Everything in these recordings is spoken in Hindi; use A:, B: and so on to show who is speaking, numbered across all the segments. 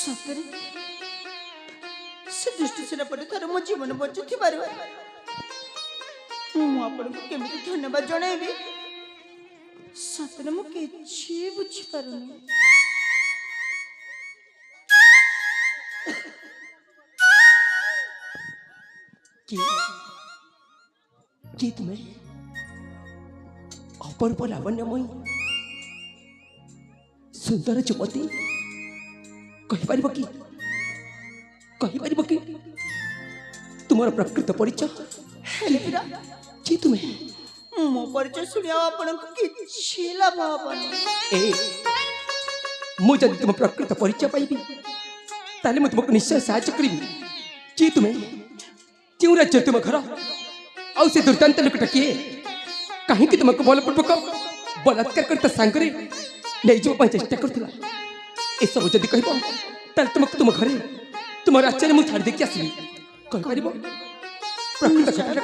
A: सतरे से दुष्ट सेनापति थर मो जीवन बचुथि बारे मु आपनको केमिति धन्यवाद जणाइबी सतरे मु किछि बुझि पारुनी
B: कि तुम्हें अपरूप लावण्यमयी सुंदर युवती कहीपर कि तुम प्रकृत परिचय कि तुम्हें
A: मो परिचय शुणिया आपनको किछि लाभ हबनी
B: ए मुझे तुम प्रकृत परिचय पाइबी ताले मैं तुमको निश्चय साहाय्य करी कि तुम्हें क्यों राज्य तुम घर आउ से दुर्दांत लोकटा किए कहीं तुमको बलपूर्वक बलात्कार करता सांगरे ले जावा चेष्टा करथिला ए सब जदी कहबो ताले तुमको तुम घरे तुम राज्य में छाड़ देकी आसली कह पारिबो प्रकृत घटना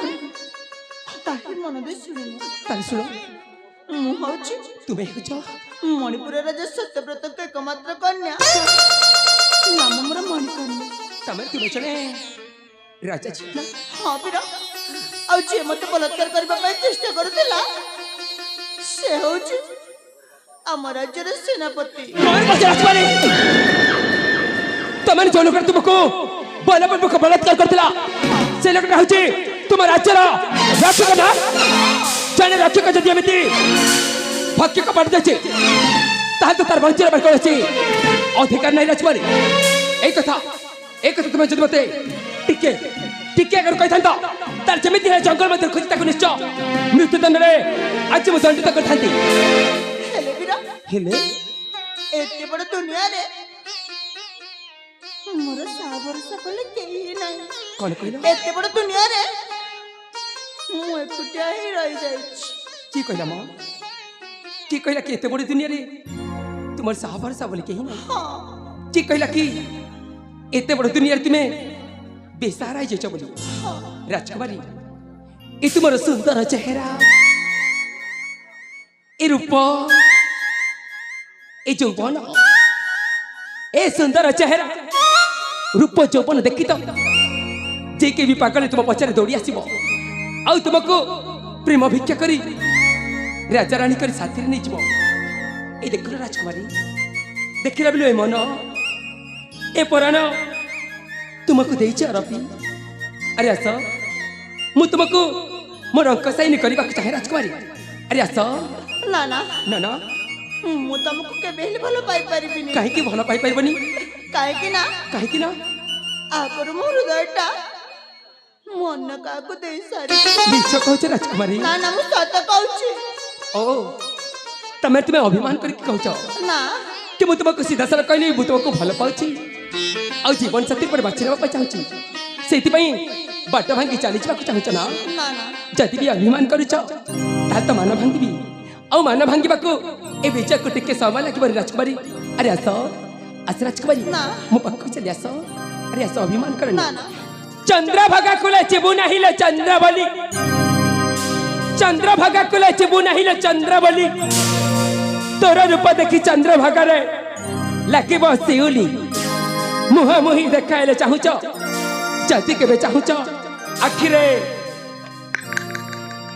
A: ताहि मन दे शुणी
B: ताले सुनो
A: मु हउछि
B: तुम्हें हो जा
A: मणिपुर राजा सत्यव्रत के एकमात्र कन्या नाम मोर मणिकन्या
B: तमे तुम्हें चले राजा छी ना
A: हाँ पीरा आ जे मते बलात्कार करबा पई चेष्टा करथिला से हउछि आम राज्यर सेनापति
B: तमन जो लोग तुमको बलपूर्वक बलात्कार करथिला से लोकटा हउछि तुम राज्यर रक्षक ना जाने रक्षक जदि एमिति भक्ति को पड़ जाए ताल तो तार वंचन पर कोसी अधिकार नहीं राजकुमारी एक कथा तुम्हें जदि मते टिके अगर कहि थांता तार जेमिति है जंगल में खोजी ताको निश्चय मृत्युदंड रे आज मु दंडित कर थांती
A: हेले बीरा
B: हेले
A: एते बड़ दुनिया रे मोर साबरसा बोले केही नहीं
B: कोन कहलो
A: एते बड़ दुनिया रे मु एकुटिया ही रहि जाइछि
B: की कहला मां की कहला कि एते बड़ दुनिया रे तुमर साबरसा बोले केही नहीं
A: हां
B: की कहला कि एते बड़ दुनिया रे तुम्हें बेसारा जेच बोली राजकुमारी ए तुमर सुंदर चेहरा ए रूप ए यौवन ए सुंदर चेहरा रूप यौवन देखी तो जे के भी पागल तुम पचारे दौड़ी आसीबो आउ तुमको प्रेम भिक्षा करी राजा रानी करी साथी नहीं जीवो ए देखलो राजकुमारी देखिला बिलो ए मन ए पराण तुमको देइछ रफी अरे आस मु तुमको मोर अंक साइन करबा चाहे राजकुमारी अरे आस
A: ना ना
B: ना ना
A: मु तुमको केबे हेले भलो पाई परिबिनी
B: काहे की भलो पाई परबनी
A: काहे कि ना आपर मो हृदयटा मन काको देई सारी
B: मिछ कहछ राजकुमारी
A: ना ना मु सत कहूची
B: ओ तुम्हें अभिमान करके कहछ
A: ना
B: कि मु तुमको सीधा साला कहली मु तुमको भलो पाउची आ जीवन साथी पर बाछि लेबा चाहूची सेति पई बाट भांगी चली जाबा चाहूछ ना
A: ना ना
B: जदि भी अभिमान करूछ ताल तो मान भांगीबी आ मान भांगीबाको ए विजय को टिके समय लागिब राजकुमारी अरे आस राजकुमारी
A: ना
B: मो पक्को चली आस अरे आस अभिमान कर
A: ना ना
B: चंद्रभागा कुले चिबु नाही ले चंद्रबली चंद्रभागा कुले चिबु नाही ले चंद्रबली तोर रूप देखि चंद्रभागा रे लागिब सिउली मुहा मुही देखाइले चाहूच जति केबे चाहूच आखिरे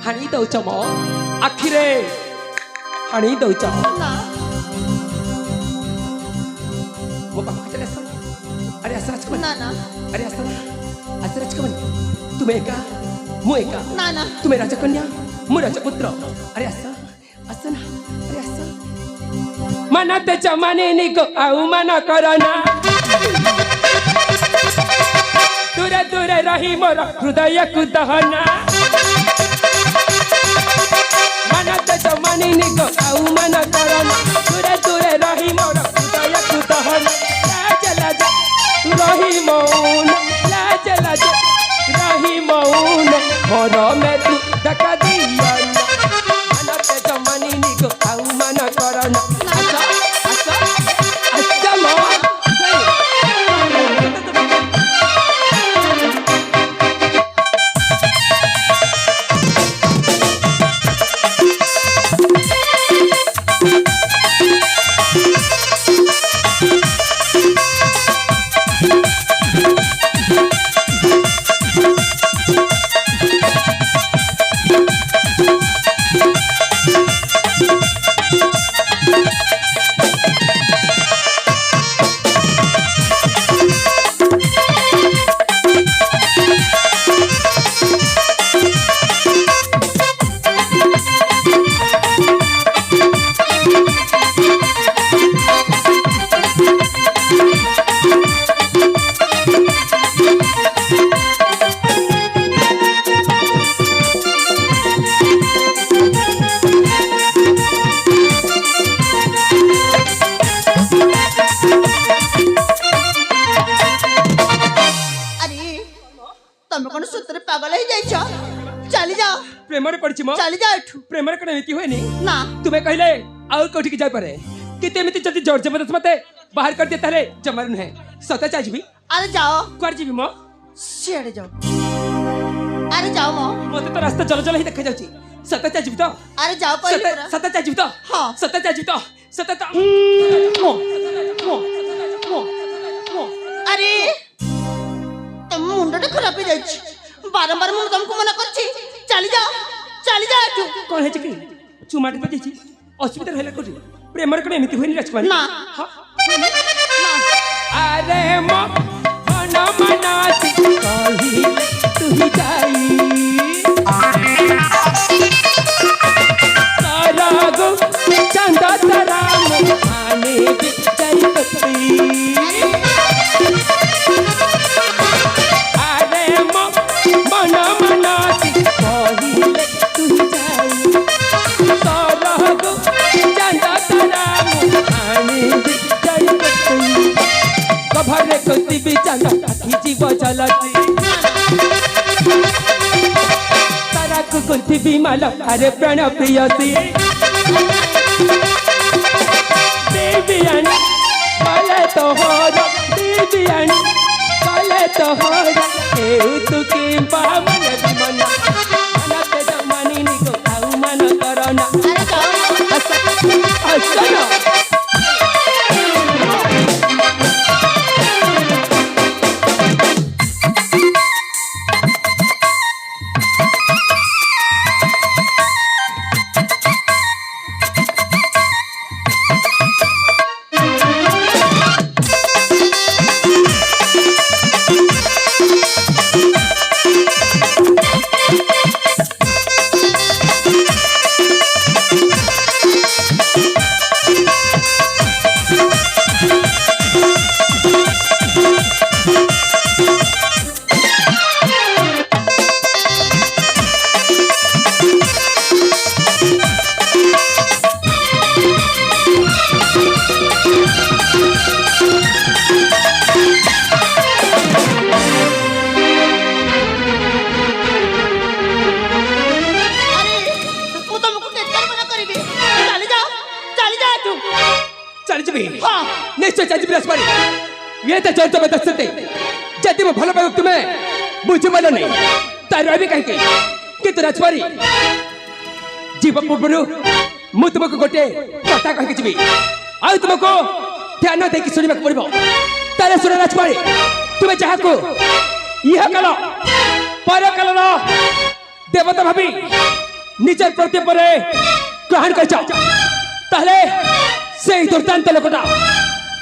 B: हानी दउच मो आखिरे हानी दउच
A: ना
B: मो पक्को चले आस अरे आस राजकुमारी
A: ना ना
B: अरे आस राजकुमारी तुम एका मु एका
A: ना ना
B: तुम्हें राजकन्या मु राजपुत्र अरे आस ना अरे आस मनते जमाने निको आउ मन करना दूरे दूरे रही मोर हृदय को दहना मनते जमाने निको आउ मन करना दूरे दूरे रही मोर हृदय को दहना लाज रही मौन लाज रही मौन मोर में तू धक्का दिया मनते जमाने निको आउ मन करना
A: पागल ही जाइछ चली जाओ
B: प्रेम रे पड़छि मो
A: चली जाओ एठू
B: प्रेम रे कने एति होइनी
A: ना
B: तुम्हें कहले और कोठी की जाय पारे कि तेमिति जति जोर जबरदस्त मते बाहर कर दे तारे जमर नहे सता चाजबी
A: अरे जाओ
B: कर जीबी मो
A: सियाड़े जाओ अरे जाओ मो
B: मते तो रास्ता जल जल ही देखा जाउची सता चाजबी तो
A: अरे जाओ पहले पूरा
B: सता चाजबी तो
A: हां
B: सता चाजबी तो सता तो
A: अरे तुम मुंडा खराब हो जाइछ बारंबार मुझे तुमको मना करछि चली जाओ एठू
B: कोन हे छी चुमाटी पे छी अस्पताल हेला कोठी प्रेम रे कने एमिति होइनी राजकुमारी
A: ना
B: हां
A: ना
B: अरे मो मन मनाती कही तू ही जाई तारा गो चंदा तारा आने भी चली पत्री अरे मो मन मनाती कही तू ही जाई तारा गो चंदा तारा आने भी चली पत्री कभरे कोती बिचाना काठी जीव चलती तारा को कोती बिमाला अरे प्राण प्रियसी देवियानी काले तो होरा देवियानी काले तो होरा ए तू के बामन बिमना मना ते जमानी नि को आउ मन करना
A: अरे जाओ
B: असना निश्चय चाची राजकुमारी ये तो जोर जबरदस्त थे जदि मैं भल पाऊ तुम्हें बुझी पाल नहीं तार रही कहीं किंतु राजकुमारी जीव पूर्व मु तुमको गोटे कथा कह जी आ तुमको ध्यान देकी शुणा पड़ो तारे शुण राजकुमारी तुम्हें जहाँ को यह कल पर कल देवता भावी निजर प्रति ग्रहण कर से दुर्दांत लोकटा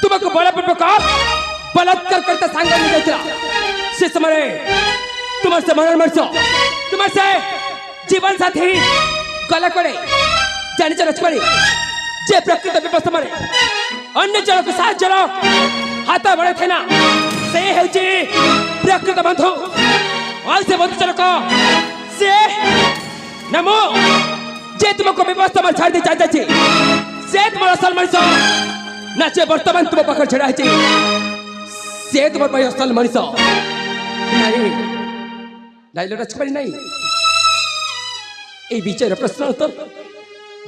B: तुमको बलपूर्वक बलात्कार करता सांग से समय तुम से मरण मर्ष तुम से जीवन साथी गला करे जानी राजकुमारी जे प्रकृत व्यवस्था मारे अन्य जन को साहाଯ୍य हाथ बड़े थे ना से होची प्रकृत बंधु और से बंधु जनक से नमो जे तुमको व्यवस्था में छाड़ दे चाहते से तुम असल मनुष्य ना जे वर्तमान तुम पाखर छड़ा है से तुम असल मनुष्य नहीं नाइलो राजकुमारी नहीं ए विचार प्रश्न उत्तर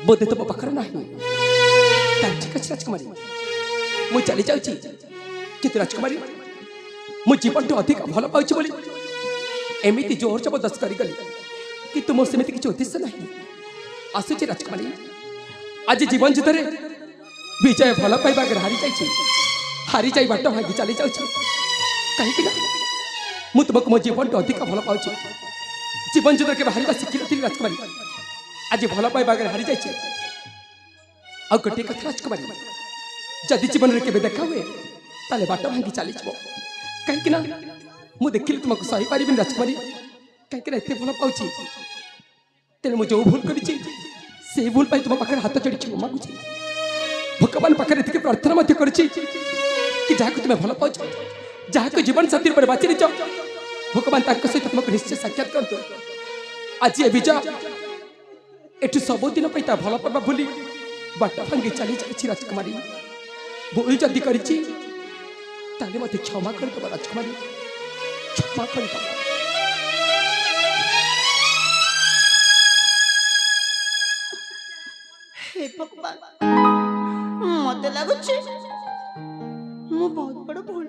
B: बोधे तुम पाखर नहीं ठीक अच्छे राजकुमारी मु चली जाऊँ किंतु राजकुमारी मु जीवन तो अधिक भल पाऊँ बोली एमती जोर जबरदस्त करी कि तुम सेमती किसी उद्देश्य नहीं आसुची राजकुमारी आज जीवन युद्ध रे विजय भल पाइबा हारी जाई बाट भागी चली जाऊँ कहीं मु तुमको मो जीवन तो अधिक भल पाऊँ जीवन युद्ध के बाहर शिखी नी राजकुमारी आज भल पाइबा हारी जाइए आ गोटे कथा राजकुमारी जदि जीवन में केवे देखा हुए ताले बाट भांगी चली कहीं मु देखिली तुमको सही पारि राजकुमारी कहीं एत भल पाऊँ तेरे मुझे भूल कर भूल पाई तुम पाखे हाथ चढ़ी क्षमा मागुची भगवान पाखे ये प्रार्थना कि जहाँ तुम्हें भल पाओ जहाँ को जीवन साथी पर बाची नीच भगवान सहित तुमको निश्चय साक्षात करते आज ये विजय एठू सबुदिन भल पाइबा भूली बाट भांगी चली जाइए राजकुमारी भूल जदि कर क्षमा करदेव राजकुमारी क्षमा कर
A: ଭଗବାନ ମତେ ଲାଗୁଛି ମୁଁ ବହୁତ ବଡ ଭୁଲ